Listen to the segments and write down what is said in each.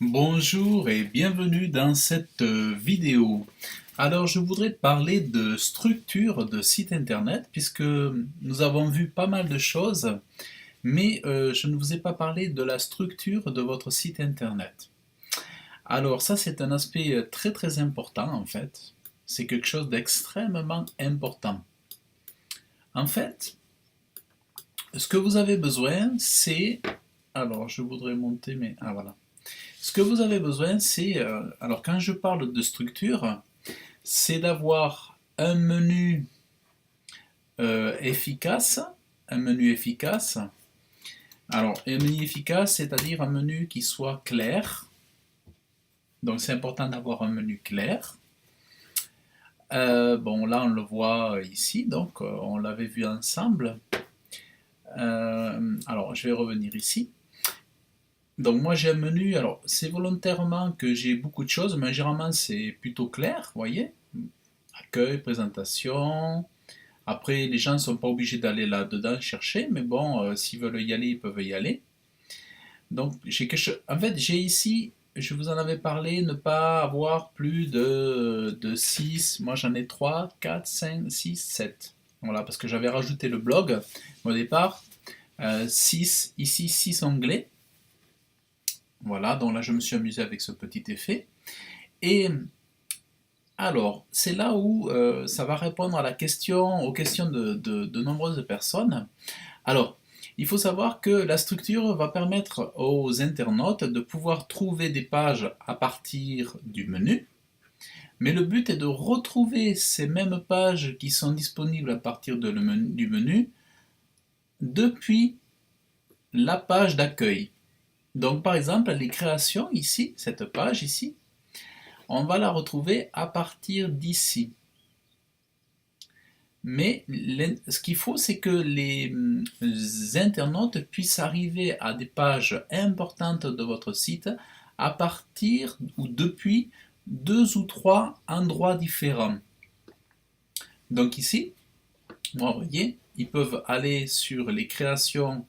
Bonjour et bienvenue dans cette vidéo. Alors je voudrais parler de structure de site internet puisque nous avons vu pas mal de choses, mais je ne vous ai pas parlé de la structure de votre site internet. Alors ça c'est un aspect très très important en fait. C'est quelque chose d'extrêmement important. En fait, ce que vous avez besoin c'est... Alors je voudrais monter mais... Ah voilà. Ce que vous avez besoin, c'est, alors quand je parle de structure, c'est d'avoir un menu efficace, un menu efficace. Alors, un menu efficace, c'est-à-dire un menu qui soit clair. Donc, c'est important d'avoir un menu clair. Bon, là, on le voit ici, donc on l'avait vu ensemble. Alors, je vais revenir ici. Donc, moi, j'ai un menu. Alors, c'est volontairement que j'ai beaucoup de choses, mais généralement, c'est plutôt clair, vous voyez. Accueil, présentation. Après, les gens ne sont pas obligés d'aller là-dedans chercher, mais bon, s'ils veulent y aller, ils peuvent y aller. Donc, j'ai quelque chose. En fait, j'ai ici, je vous en avais parlé, ne pas avoir plus de 6. Moi, j'en ai 3, 4, 5, 6, 7. Voilà, parce que j'avais rajouté le blog au départ. 6, ici, 6 onglets. Voilà, donc là, je me suis amusé avec ce petit effet. Et alors, c'est là où ça va répondre à la question, aux questions de nombreuses personnes. Alors, il faut savoir que la structure va permettre aux internautes de pouvoir trouver des pages à partir du menu, mais le but est de retrouver ces mêmes pages qui sont disponibles à partir du menu depuis la page d'accueil. Donc par exemple, les créations ici, cette page ici, on va la retrouver à partir d'ici. Mais ce qu'il faut, c'est que les internautes puissent arriver à des pages importantes de votre site à partir ou depuis deux ou trois endroits différents. Donc ici, vous voyez, ils peuvent aller sur les créations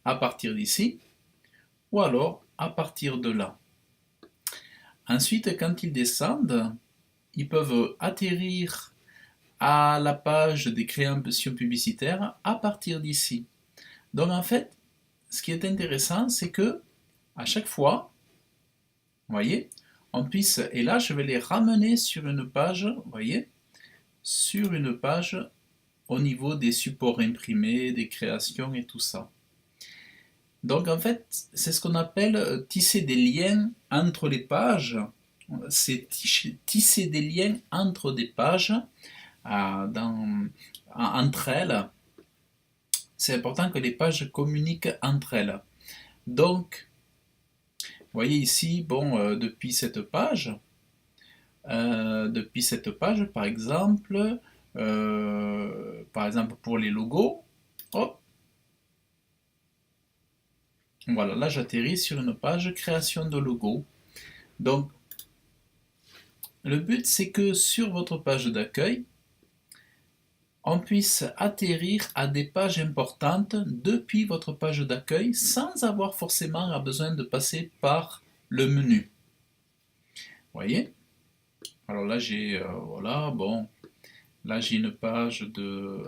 à partir d'ici ou alors à partir de là. Ensuite, quand ils descendent, ils peuvent atterrir à la page des créations publicitaires à partir d'ici. Donc en fait, ce qui est intéressant, c'est que à chaque fois, vous voyez, on puisse, et là je vais les ramener sur une page, vous voyez, sur une page au niveau des supports imprimés, des créations et tout ça. Donc en fait, c'est ce qu'on appelle tisser des liens entre les pages. C'est tisser des liens entre des pages entre elles. C'est important que les pages communiquent entre elles. Donc, vous voyez ici, bon, depuis cette page, par exemple pour les logos, hop, voilà, là j'atterris sur une page création de logo. Donc, le but c'est que sur votre page d'accueil, on puisse atterrir à des pages importantes depuis votre page d'accueil sans avoir forcément besoin de passer par le menu. Vous voyez? Alors là j'ai voilà, bon, là j'ai une page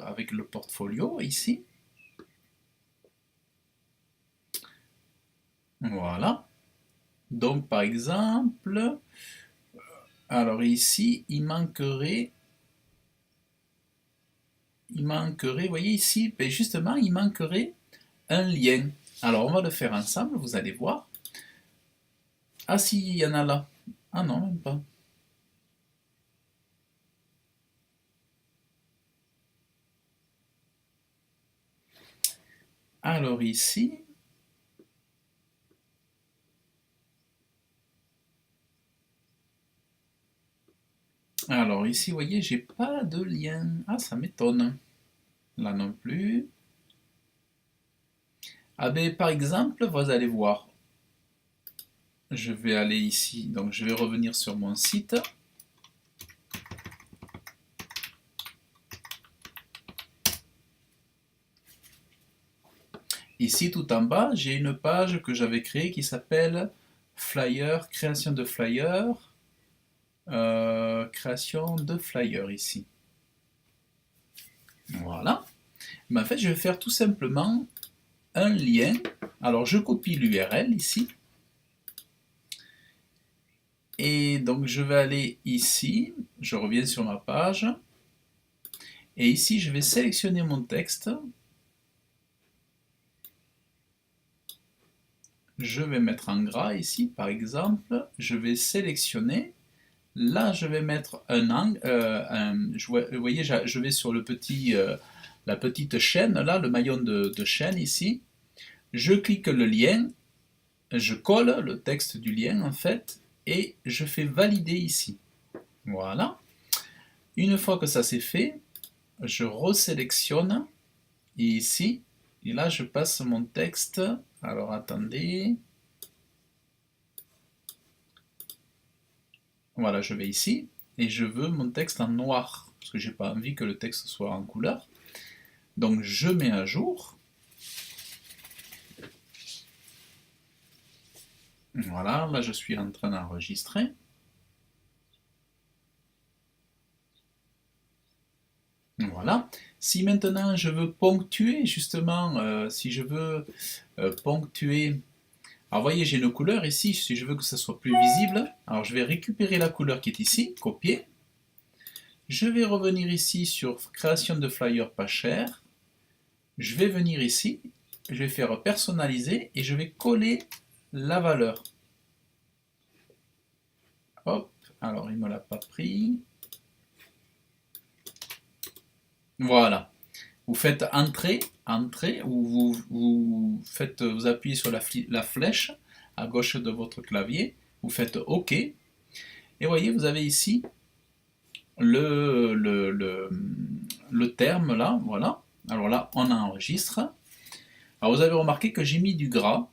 avec le portfolio ici. Voilà. Donc par exemple, alors ici vous voyez ici, ben justement il manquerait un lien. Alors on va le faire ensemble, vous allez voir. Ah si, il y en a là. Ah non, même pas. Alors ici, vous voyez, j'ai pas de lien. Ah, ça m'étonne. Là non plus. Ah ben, par exemple, vous allez voir. Je vais aller ici, donc je vais revenir sur mon site. Ici, tout en bas, j'ai une page que j'avais créée qui s'appelle flyer, création de flyer, création de flyer ici. Voilà. Mais en fait, je vais faire tout simplement un lien. Alors, je copie l'URL ici. Et donc, je vais aller ici. Je reviens sur ma page. Et ici, je vais sélectionner mon texte. Je vais mettre en gras ici, par exemple. Je vais sélectionner. Là, je vais mettre un angle. Vous voyez, je vais sur le petit, la petite chaîne, là, le maillon de chaîne ici. Je clique le lien. Je colle le texte du lien, en fait. Et je fais valider ici. Voilà. Une fois que ça c'est fait, je resélectionne. Et ici, et là, je passe mon texte. Alors, attendez. Voilà, je vais ici. Et je veux mon texte en noir. Parce que j'ai pas envie que le texte soit en couleur. Donc, je mets à jour. Voilà, là, je suis en train d'enregistrer. Voilà. Si maintenant je veux ponctuer, justement, si je veux ponctuer. Alors, vous voyez, j'ai une couleur ici, si je veux que ça soit plus visible. Alors, je vais récupérer la couleur qui est ici, copier. Je vais revenir ici sur création de flyer pas cher. Je vais venir ici, je vais faire personnaliser et je vais coller la valeur. Hop, alors il ne me l'a pas pris. Voilà. Vous faites entrée, ou vous appuyez sur la flèche à gauche de votre clavier, vous faites OK, et voyez, vous avez ici le terme là, voilà. Alors là, on enregistre. Alors vous avez remarqué que j'ai mis du gras,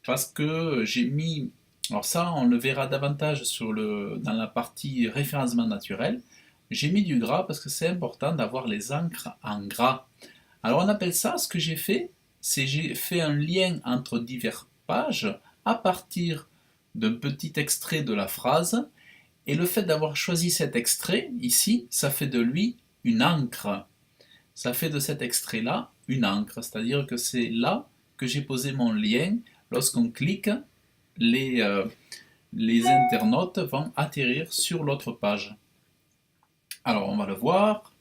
parce que j'ai mis, alors ça on le verra davantage dans la partie référencement naturel, j'ai mis du gras parce que c'est important d'avoir les encres en gras. Alors on appelle ça, ce que j'ai fait, c'est j'ai fait un lien entre diverses pages à partir d'un petit extrait de la phrase, et le fait d'avoir choisi cet extrait ici, ça fait de lui une encre. Ça fait de cet extrait-là une encre, c'est-à-dire que c'est là que j'ai posé mon lien. Lorsqu'on clique, les, les internautes vont atterrir sur l'autre page. Alors on va le voir.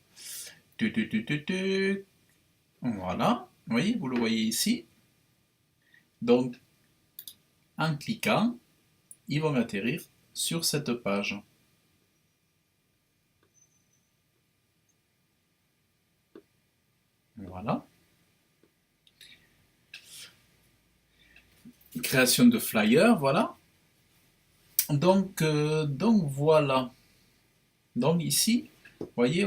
Voilà, oui, vous le voyez ici. Donc, en cliquant, ils vont atterrir sur cette page. Voilà. Création de flyer, voilà. Donc voilà. Donc ici, vous voyez,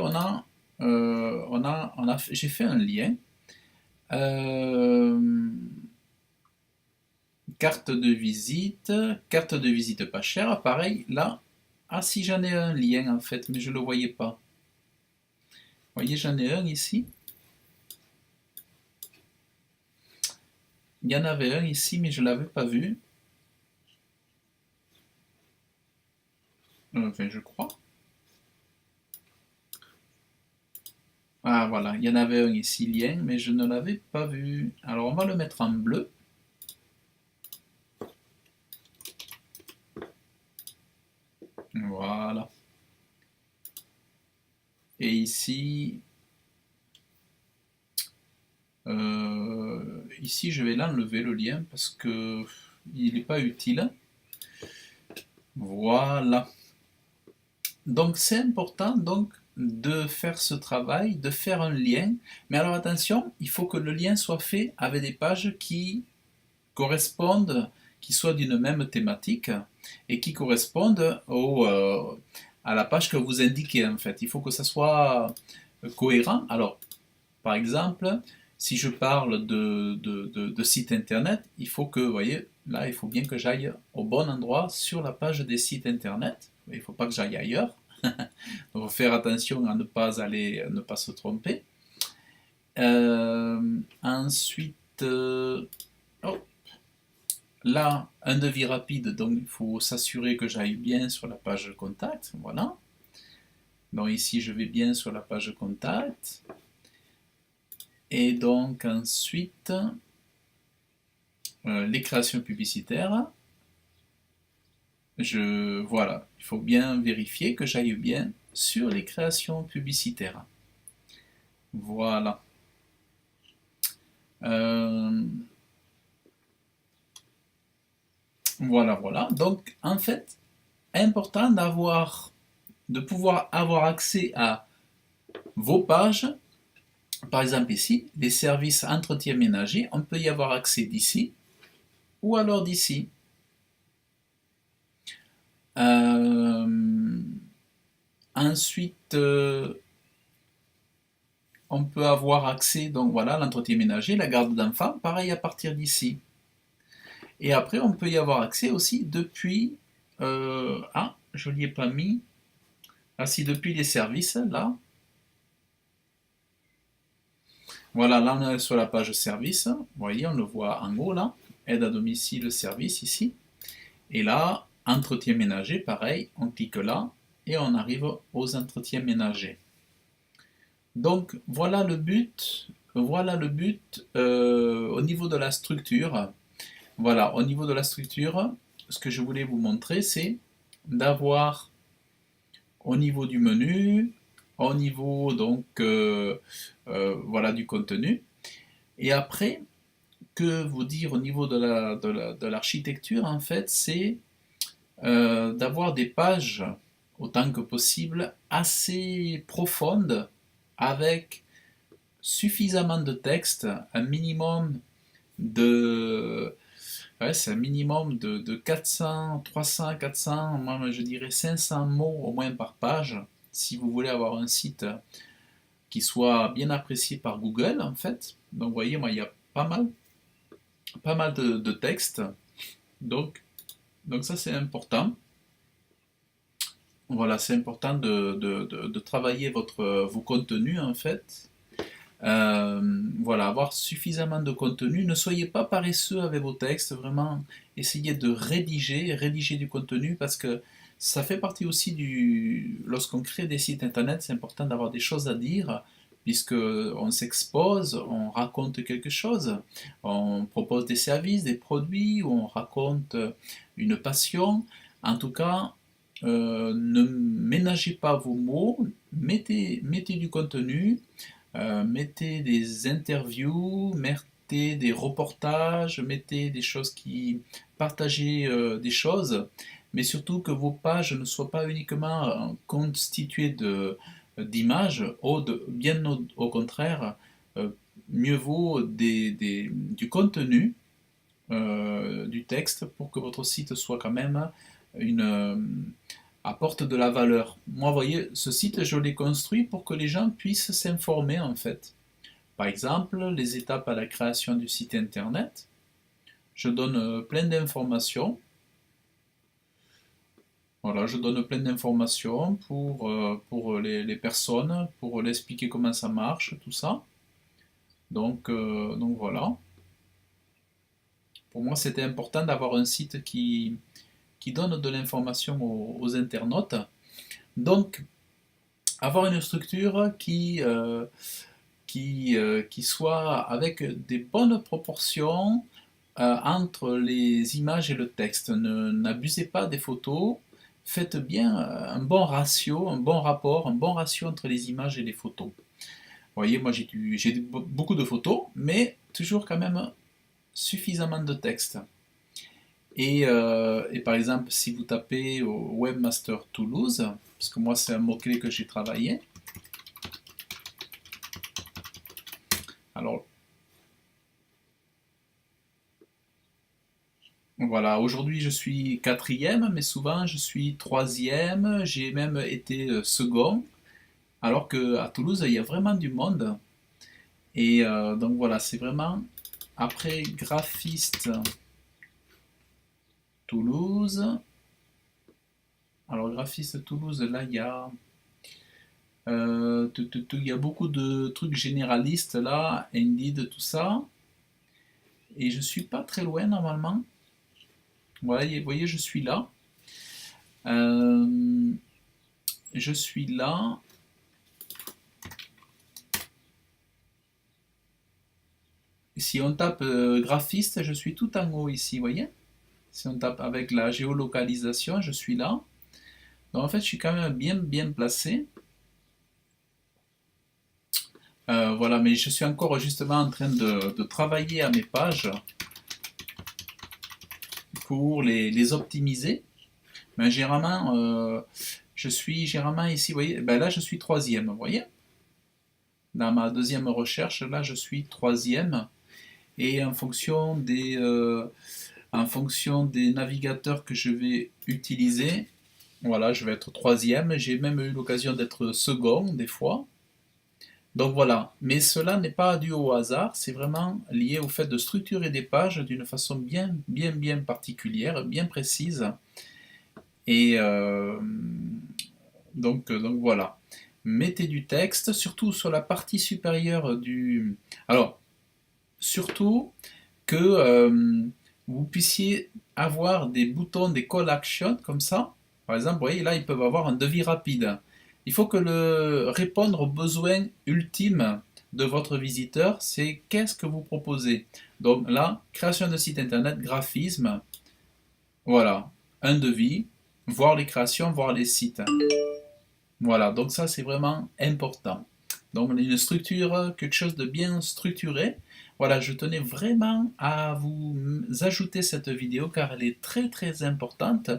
j'ai fait un lien. Euh, carte de visite pas chère, pareil, là, ah si j'en ai un lien en fait, mais je ne le voyais pas. Vous voyez, j'en ai un ici. Il y en avait un ici, mais je ne l'avais pas vu. Enfin, je crois. Ah voilà, il y en avait un ici, lien, mais je ne l'avais pas vu. Alors on va le mettre en bleu. Voilà. Et ici, ici je vais l'enlever le lien parce que il n'est pas utile. Voilà. Donc c'est important donc de faire ce travail, de faire un lien. Mais alors attention, il faut que le lien soit fait avec des pages qui correspondent, qui soient d'une même thématique et qui correspondent à la page que vous indiquez en fait. Il faut que ça soit cohérent. Alors, par exemple, si je parle de site internet, il faut que, vous voyez, là, il faut bien que j'aille au bon endroit sur la page des sites internet. Il ne faut pas que j'aille ailleurs. Il faut faire attention à ne pas se tromper. Ensuite, oh, Là, un devis rapide, donc il faut s'assurer que j'aille bien sur la page contact. Voilà. Donc ici, je vais bien sur la page contact. Et donc ensuite, les créations publicitaires. Voilà, il faut bien vérifier que j'aille bien sur les créations publicitaires. Voilà. Euh, voilà. Donc, en fait, important de pouvoir avoir accès à vos pages. Par exemple ici, les services entretien ménager, on peut y avoir accès d'ici ou alors d'ici. Euh, ensuite, on peut avoir accès, donc voilà, l'entretien ménager, la garde d'enfants, pareil à partir d'ici. Et après, on peut y avoir accès aussi depuis... je ne l'y ai pas mis. Ah si, depuis les services, là. Voilà, là on est sur la page service. Vous voyez, on le voit en haut là. Aide à domicile, service ici. Et là, entretien ménager, pareil, on clique là et on arrive aux entretiens ménagers. Donc voilà le but au niveau de la structure. Voilà, au niveau de la structure, ce que je voulais vous montrer, c'est d'avoir au niveau du menu, au niveau donc voilà du contenu, et après que vous dire au niveau de l'architecture en fait, c'est d'avoir des pages autant que possible assez profondes avec suffisamment de texte, un minimum de ouais, c'est un minimum de 400, 300, 400, moi je dirais 500 mots au moins par page, si vous voulez avoir un site qui soit bien apprécié par Google en fait. Donc vous voyez, moi il y a pas mal de textes, donc, donc ça c'est important. Voilà, c'est important de travailler vos contenus en fait. Voilà, avoir suffisamment de contenu. Ne soyez pas paresseux avec vos textes, vraiment essayez de rédiger du contenu parce que ça fait partie aussi lorsqu'on crée des sites internet, c'est important d'avoir des choses à dire puisque on s'expose, on raconte quelque chose, on propose des services, des produits, ou on raconte une passion. En tout cas, ne ménagez pas vos mots, mettez du contenu, mettez des interviews, mettez des reportages, mettez des choses partagez des choses, mais surtout que vos pages ne soient pas uniquement constituées d'images, bien au contraire, euh, mieux vaut du contenu, du texte pour que votre site soit quand même une, apporte de la valeur. Moi, vous voyez, ce site, je l'ai construit pour que les gens puissent s'informer en fait. Par exemple, les étapes à la création du site internet. Je donne plein d'informations. Voilà, je donne plein d'informations pour les personnes, pour leur expliquer comment ça marche, tout ça. Donc voilà. Pour moi, c'était important d'avoir un site qui donne de l'information aux internautes. Donc, avoir une structure qui soit avec des bonnes proportions entre les images et le texte. N'abusez pas des photos, faites bien un bon ratio, un bon rapport, un bon ratio entre les images et les photos. Vous voyez, moi j'ai beaucoup de photos, mais toujours quand même suffisamment de texte. Et par exemple, si vous tapez au Webmaster Toulouse, parce que moi c'est un mot-clé que j'ai travaillé, alors voilà, aujourd'hui je suis quatrième, mais souvent je suis troisième, j'ai même été second, alors qu'à Toulouse il y a vraiment du monde. Et donc voilà, c'est vraiment après graphiste Toulouse. Alors graphiste Toulouse, là il y a beaucoup de trucs généralistes là, Indeed, tout ça. Et je suis pas très loin normalement. Vous voyez, je suis là. Euh, je suis là. Si on tape graphiste, je suis tout en haut ici, vous voyez? Si on tape avec la géolocalisation, je suis là. Donc en fait, je suis quand même bien placé. Voilà, mais je suis encore justement en train de travailler à mes pages pour les optimiser. Mais généralement, je suis généralement ici, vous voyez, ben là je suis troisième, vous voyez? Dans ma deuxième recherche, là je suis troisième. Et en fonction des navigateurs que je vais utiliser, voilà, je vais être troisième. J'ai même eu l'occasion d'être second des fois. Donc voilà, mais cela n'est pas dû au hasard, c'est vraiment lié au fait de structurer des pages d'une façon bien particulière, bien précise. Et donc voilà. Mettez du texte, surtout sur la partie supérieure du... Alors, surtout que vous puissiez avoir des boutons, des call action comme ça. Par exemple, vous voyez, là, ils peuvent avoir un devis rapide. Il faut que le répondre aux besoins ultimes de votre visiteur, c'est qu'est-ce que vous proposez. Donc là, création de site internet, graphisme, voilà, un devis, voir les créations, voir les sites. Voilà, donc ça c'est vraiment important. Donc une structure, quelque chose de bien structuré. Voilà, je tenais vraiment à vous ajouter cette vidéo car elle est très importante.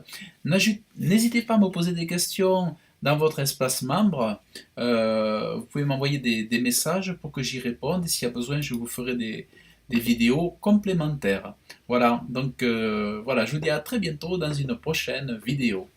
N'hésitez pas à me poser des questions dans votre espace membre. Vous pouvez m'envoyer des messages pour que j'y réponde et s'il y a besoin, je vous ferai des vidéos complémentaires. Voilà, donc voilà, je vous dis à très bientôt dans une prochaine vidéo.